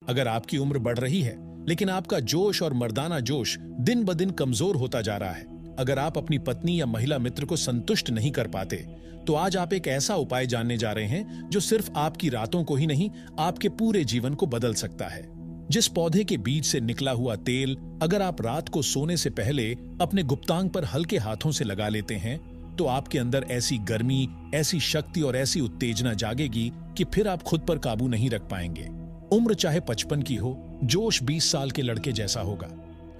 अगर आपकी उम्र बढ़ रही है लेकिन आपका जोश और मर्दाना जोश दिन ब दिन कमजोर होता जा रहा है, अगर आप अपनी पत्नी या महिला मित्र को संतुष्ट नहीं कर पाते, तो आज आप एक ऐसा उपाय जानने जा रहे हैं जो सिर्फ आपकी रातों को ही नहीं, आपके पूरे जीवन को बदल सकता है। जिस पौधे के बीज से निकला हुआ तेल अगर आप रात को सोने से पहले अपने गुप्तांग पर हल्के हाथों से लगा लेते हैं, तो आपके अंदर ऐसी गर्मी, ऐसी शक्ति और ऐसी उत्तेजना जागेगी कि फिर आप खुद पर काबू नहीं रख पाएंगे। उम्र चाहे 55 की हो, जोश 20 साल के लड़के जैसा होगा।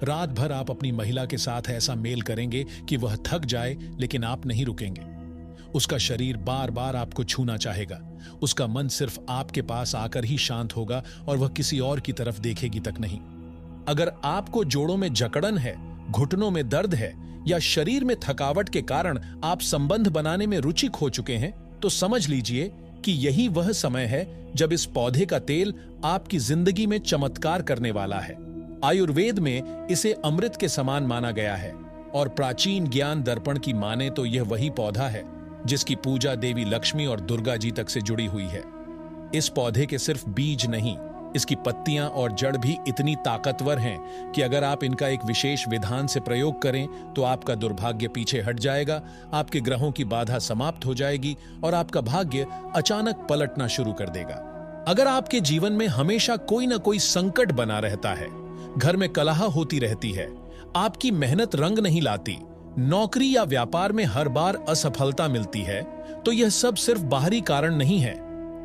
रात भर आप अपनी महिला के साथ ऐसा मेल करेंगे कि वह थक जाए, लेकिन आप नहीं रुकेंगे। उसका शरीर बार बार आपको छूना चाहेगा, उसका मन सिर्फ आपके पास आकर ही शांत होगा और वह किसी और की तरफ देखेगी तक नहीं। अगर आपको जोड़ों में जकड़न है, घुटनों में दर्द है या शरीर में थकावट के कारण आप संबंध बनाने में रुचि खो चुके हैं, तो समझ लीजिए कि यही वह समय है जब इस पौधे का तेल आपकी जिंदगी में चमत्कार करने वाला है। आयुर्वेद में इसे अमृत के समान माना गया है और प्राचीन ज्ञान दर्पण की माने तो यह वही पौधा है जिसकी पूजा देवी लक्ष्मी और दुर्गा जी तक से जुड़ी हुई है। इस पौधे के सिर्फ बीज नहीं, इसकी पत्तियां और जड़ भी इतनी ताकतवर हैं कि अगर आप इनका एक विशेष विधान से प्रयोग करें तो आपका दुर्भाग्य पीछे हट जाएगा, आपके ग्रहों की बाधा समाप्त हो जाएगी और आपका भाग्य अचानक पलटना शुरू कर देगा। अगर आपके जीवन में हमेशा कोई ना कोई संकट बना रहता है, घर में कलह होती रहती है, आपकी मेहनत रंग नहीं लाती, नौकरी या व्यापार में हर बार असफलता मिलती है, तो यह सब सिर्फ बाहरी कारण नहीं है,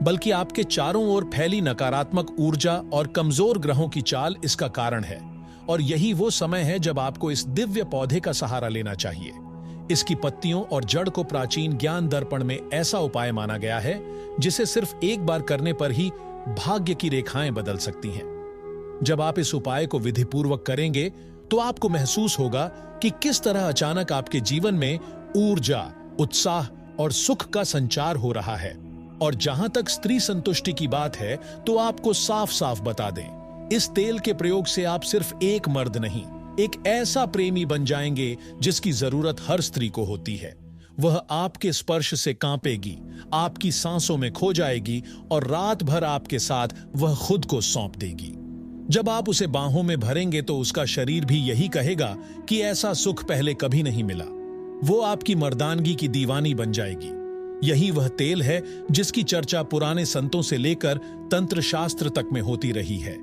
बल्कि आपके चारों ओर फैली नकारात्मक ऊर्जा और कमजोर ग्रहों की चाल इसका कारण है। और यही वो समय है जब आपको इस दिव्य पौधे का सहारा लेना चाहिए। इसकी पत्तियों और जड़ को प्राचीन ज्ञान दर्पण में ऐसा उपाय माना गया है जिसे सिर्फ एक बार करने पर ही भाग्य की रेखाएं बदल सकती हैं। जब आप इस उपाय को विधिपूर्वक करेंगे तो आपको महसूस होगा कि किस तरह अचानक आपके जीवन में ऊर्जा, उत्साह और सुख का संचार हो रहा है। और जहां तक स्त्री संतुष्टि की बात है, तो आपको साफ साफ बता दें, इस तेल के प्रयोग से आप सिर्फ एक मर्द नहीं, एक ऐसा प्रेमी बन जाएंगे जिसकी जरूरत हर स्त्री को होती है। वह आपके स्पर्श से कांपेगी, आपकी सांसों में खो जाएगी और रात भर आपके साथ वह खुद को सौंप देगी। जब आप उसे बाहों में भरेंगे तो उसका शरीर भी यही कहेगा कि ऐसा सुख पहले कभी नहीं मिला। वो आपकी मर्दानगी की दीवानी बन जाएगी। यही वह तेल है जिसकी चर्चा पुराने संतों से लेकर तंत्र शास्त्र तक में होती रही है।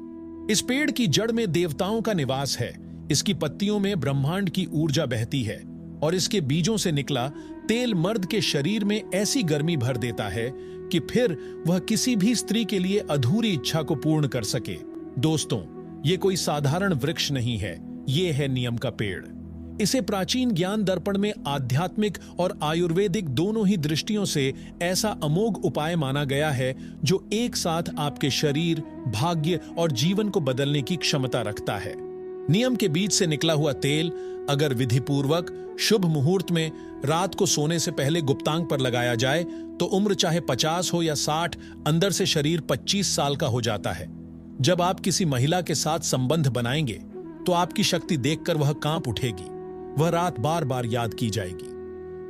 इस पेड़ की जड़ में देवताओं का निवास है, इसकी पत्तियों में ब्रह्मांड की ऊर्जा बहती है और इसके बीजों से निकला तेल मर्द के शरीर में ऐसी गर्मी भर देता है कि फिर वह किसी भी स्त्री के लिए अधूरी इच्छा को पूर्ण कर सके। दोस्तों, ये कोई साधारण वृक्ष नहीं है, ये है नियम का पेड़। इसे प्राचीन ज्ञान दर्पण में आध्यात्मिक और आयुर्वेदिक दोनों ही दृष्टियों से ऐसा अमोघ उपाय माना गया है जो एक साथ आपके शरीर, भाग्य और जीवन को बदलने की क्षमता रखता है। नियम के बीज से निकला हुआ तेल अगर विधिपूर्वक शुभ मुहूर्त में रात को सोने से पहले गुप्तांग पर लगाया जाए तो उम्र चाहे 50 हो या 60, अंदर से शरीर 25 साल का हो जाता है। जब आप किसी महिला के साथ संबंध बनाएंगे तो आपकी शक्ति देखकर वह कांप उठेगी, वह रात बार बार याद की जाएगी।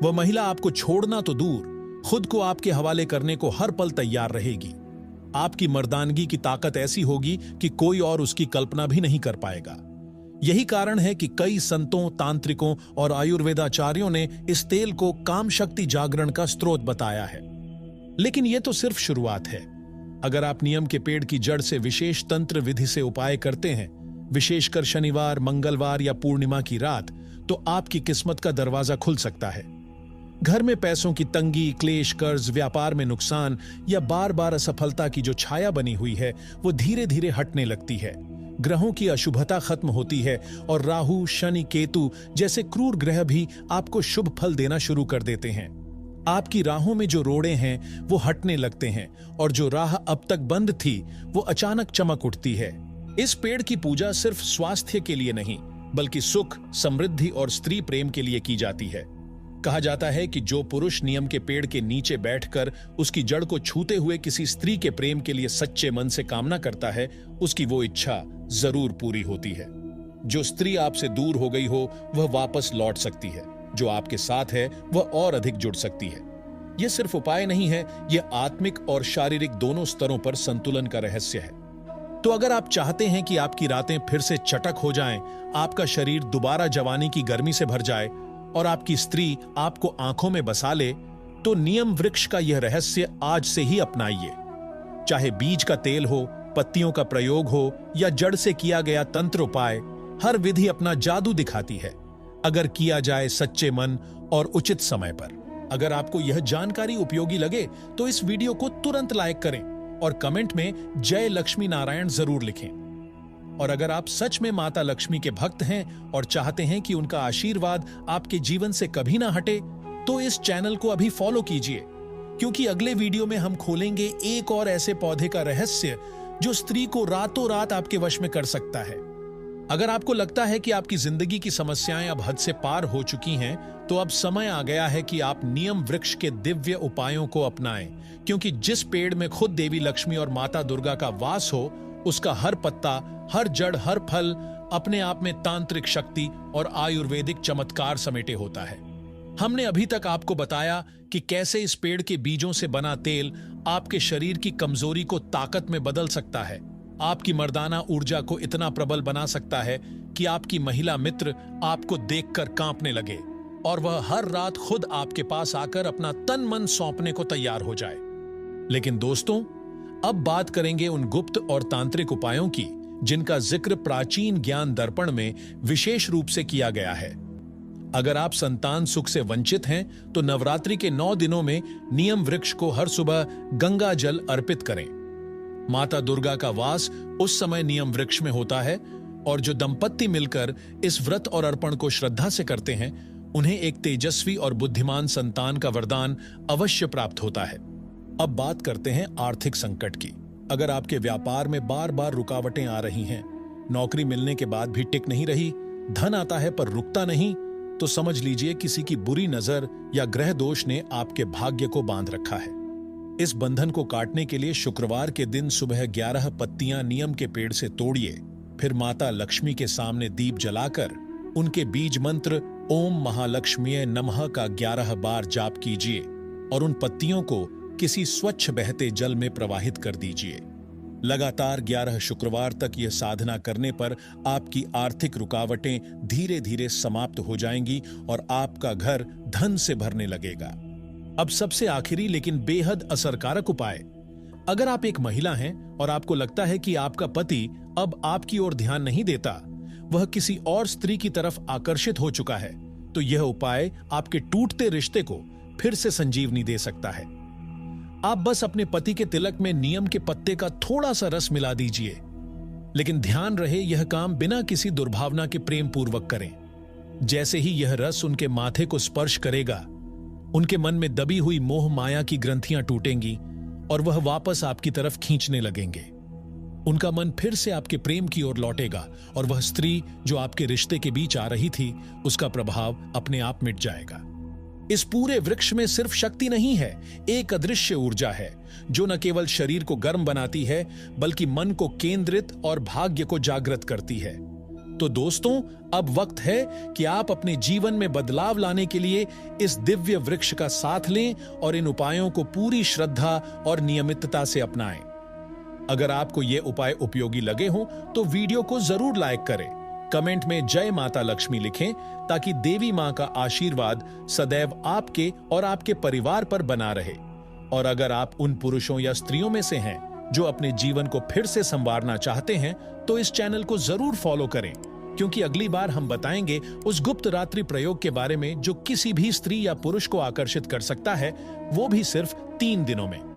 वह महिला आपको छोड़ना तो दूर, खुद को आपके हवाले करने को हर पल तैयार रहेगी। आपकी मर्दानगी की ताकत ऐसी होगी कि कोई और उसकी कल्पना भी नहीं कर पाएगा। यही कारण है कि कई संतों, तांत्रिकों और आयुर्वेदाचार्यों ने इस तेल को काम शक्ति जागरण का स्रोत बताया है। लेकिन यह तो सिर्फ शुरुआत है। अगर आप नियम के पेड़ की जड़ से विशेष तंत्र विधि से उपाय करते हैं, विशेषकर शनिवार, मंगलवार या पूर्णिमा की रात, तो आपकी किस्मत का दरवाजा खुल सकता है। घर में पैसों की तंगी, क्लेश, कर्ज, व्यापार में नुकसान या बार बार असफलता की जो छाया बनी हुई है, वो धीरे धीरे हटने लगती है। ग्रहों की अशुभता खत्म होती है और राहु, शनि, केतु जैसे क्रूर ग्रह भी आपको शुभ फल देना शुरू कर देते हैं। आपकी राहों में जो रोड़े हैं वो हटने लगते हैं और जो राह अब तक बंद थी वो अचानक चमक उठती है। इस पेड़ की पूजा सिर्फ स्वास्थ्य के लिए नहीं, बल्कि सुख, समृद्धि और स्त्री प्रेम के लिए की जाती है। कहा जाता है कि जो पुरुष नियम के पेड़ के नीचे बैठकर उसकी जड़ को छूते हुए किसी स्त्री के प्रेम के लिए सच्चे मन से कामना करता है, उसकी वो इच्छा जरूर पूरी होती है। जो स्त्री आपसे दूर हो गई हो वह वापस लौट सकती है, जो आपके साथ है वह और अधिक जुड़ सकती है। यह सिर्फ उपाय नहीं है, यह आत्मिक और शारीरिक दोनों स्तरों पर संतुलन का रहस्य है। तो अगर आप चाहते हैं कि आपकी रातें फिर से चटक हो जाएं, आपका शरीर दोबारा जवानी की गर्मी से भर जाए और आपकी स्त्री आपको आंखों में बसा ले, तो नियम वृक्ष का यह रहस्य आज से ही अपनाइए। चाहे बीज का तेल हो, पत्तियों का प्रयोग हो या जड़ से किया गया तंत्र उपाय, हर विधि अपना जादू दिखाती है अगर किया जाए सच्चे मन और उचित समय पर। अगर आपको यह जानकारी उपयोगी लगे तो इस वीडियो को तुरंत लाइक करें और कमेंट में जय लक्ष्मी नारायण जरूर लिखें। और अगर आप सच में माता लक्ष्मी के भक्त हैं और चाहते हैं कि उनका आशीर्वाद आपके जीवन से कभी ना हटे, तो इस चैनल को अभी फॉलो कीजिए, क्योंकि अगले वीडियो में हम खोलेंगे एक और ऐसे पौधे का रहस्य जो स्त्री को रातों रात आपके वश में कर सकता है। अगर आपको लगता है कि आपकी जिंदगी की समस्याएं अब हद से पार हो चुकी हैं, तो अब समय आ गया है कि आप नियम वृक्ष के दिव्य उपायों को अपनाएं, क्योंकि जिस पेड़ में खुद देवी लक्ष्मी और माता दुर्गा का वास हो, उसका हर पत्ता, हर जड़, हर फल अपने आप में तांत्रिक शक्ति और आयुर्वेदिक चमत्कार समेटे होता है। हमने अभी तक आपको बताया कि कैसे इस पेड़ के बीजों से बना तेल आपके शरीर की कमजोरी को ताकत में बदल सकता है, आपकी मर्दाना ऊर्जा को इतना प्रबल बना सकता है कि आपकी महिला मित्र आपको देखकर कांपने लगे और वह हर रात खुद आपके पास आकर अपना तन मन सौंपने को तैयार हो जाए। लेकिन दोस्तों, अब बात करेंगे उन गुप्त और तांत्रिक उपायों की जिनका जिक्र प्राचीन ज्ञान दर्पण में विशेष रूप से किया गया है। अगर आप संतान सुख से वंचित हैं, तो नवरात्रि के 9 दिनों में नियम वृक्ष को हर सुबह गंगा जल अर्पित करें। माता दुर्गा का वास उस समय नियम वृक्ष में होता है और जो दंपत्ति मिलकर इस व्रत और अर्पण को श्रद्धा से करते हैं, उन्हें एक तेजस्वी और बुद्धिमान संतान का वरदान अवश्य प्राप्त होता है। अब बात करते हैं आर्थिक संकट की। अगर आपके व्यापार में बार बार रुकावटें आ रही हैं, नौकरी मिलने के बाद भी टिक नहीं रही, धन आता है पर रुकता नहीं, तो समझ लीजिए किसी की बुरी नजर या ग्रह दोष ने आपके भाग्य को बांध रखा है। इस बंधन को काटने के लिए शुक्रवार के दिन सुबह 11 पत्तियां नियम के पेड़ से तोड़िए, फिर माता लक्ष्मी के सामने दीप जलाकर उनके बीज मंत्र ओम महालक्ष्मीये नमः का 11 बार जाप कीजिए और उन पत्तियों को किसी स्वच्छ बहते जल में प्रवाहित कर दीजिए। लगातार 11 शुक्रवार तक यह साधना करने पर आपकी आर्थिक रुकावटें धीरे धीरे समाप्त हो जाएंगी और आपका घर धन से भरने लगेगा। अब सबसे आखिरी लेकिन बेहद असरकारक उपाय। अगर आप एक महिला हैं और आपको लगता है कि आपका पति अब आपकी ओर ध्यान नहीं देता, वह किसी और स्त्री की तरफ आकर्षित हो चुका है, तो यह उपाय आपके टूटते रिश्ते को फिर से संजीवनी दे सकता है। आप बस अपने पति के तिलक में नियम के पत्ते का थोड़ा सा रस मिला दीजिए, लेकिन ध्यान रहे यह काम बिना किसी दुर्भावना के प्रेम पूर्वक करें। जैसे ही यह रस उनके माथे को स्पर्श करेगा, उनके मन में दबी हुई मोह माया की ग्रंथियां टूटेंगी और वह वापस आपकी तरफ खींचने लगेंगे। उनका मन फिर से आपके प्रेम की ओर लौटेगा और वह स्त्री जो आपके रिश्ते के बीच आ रही थी, उसका प्रभाव अपने आप मिट जाएगा। इस पूरे वृक्ष में सिर्फ शक्ति नहीं है, एक अदृश्य ऊर्जा है जो न केवल शरीर को गर्म बनाती है, बल्कि मन को केंद्रित और भाग्य को जागृत करती है। तो दोस्तों, अब वक्त है कि आप अपने जीवन में बदलाव लाने के लिए इस दिव्य वृक्ष का साथ लें और इन उपायों को पूरी श्रद्धा और नियमितता से अपनाएं। अगर आपको ये उपाय उपयोगी लगे हों, तो वीडियो को जरूर लाइक करें, कमेंट में जय माता लक्ष्मी लिखें, ताकि देवी मां का आशीर्वाद सदैव आपके और आपके परिवार पर बना रहे। और अगर आप उन पुरुषों या स्त्रियों में से हैं जो अपने जीवन को फिर से संवारना चाहते हैं, तो इस चैनल को जरूर फॉलो करें, क्योंकि अगली बार हम बताएंगे उस गुप्त रात्रि प्रयोग के बारे में जो किसी भी स्त्री या पुरुष को आकर्षित कर सकता है, वो भी सिर्फ 3 दिनों में।